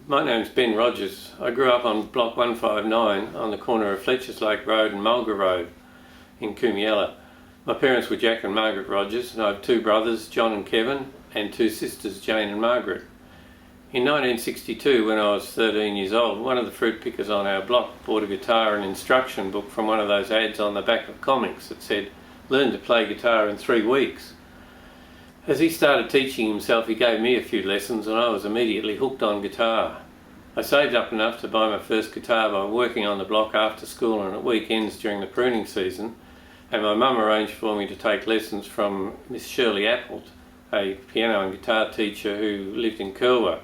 My name's Ben Rogers. I grew up on block 159 on the corner of Fletchers Lake Road and Mulga Road in Coomealla. My parents were Jack and Margaret Rogers, and I have two brothers, John and Kevin, and two sisters, Jane and Margaret. In 1962, when I was 13 years old, one of the fruit pickers on our block bought a guitar and instruction book from one of those ads on the back of comics that said, "Learn to play guitar in 3 weeks." As he started teaching himself, he gave me a few lessons and I was immediately hooked on guitar. I saved up enough to buy my first guitar by working on the block after school and at weekends during the pruning season, and my mum arranged for me to take lessons from Miss Shirley Appold, a piano and guitar teacher who lived in Coomealla.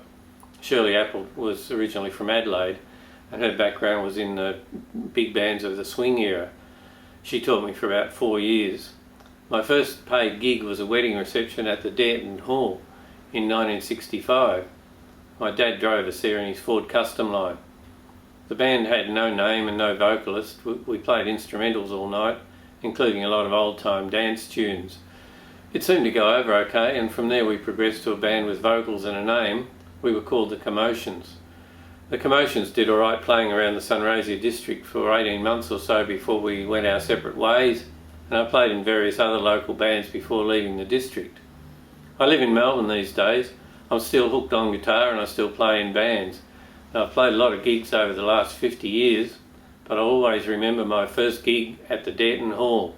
Shirley Appold was originally from Adelaide and her background was in the big bands of the swing era. She taught me for about 4 years. My first paid gig was a wedding reception at the Dareton Hall in 1965. My dad drove us there in his Ford Custom Line. The band had no name and no vocalist. We played instrumentals all night, including a lot of old-time dance tunes. It seemed to go over okay, and from there we progressed to a band with vocals and a name. We were called the Commotions. The Commotions did alright playing around the Sunraysia district for 18 months or so before we went our separate ways, and I played in various other local bands before leaving the district. I live in Melbourne these days. I'm still hooked on guitar and I still play in bands. Now, I've played a lot of gigs over the last 50 years, but I always remember my first gig at the Dareton Hall.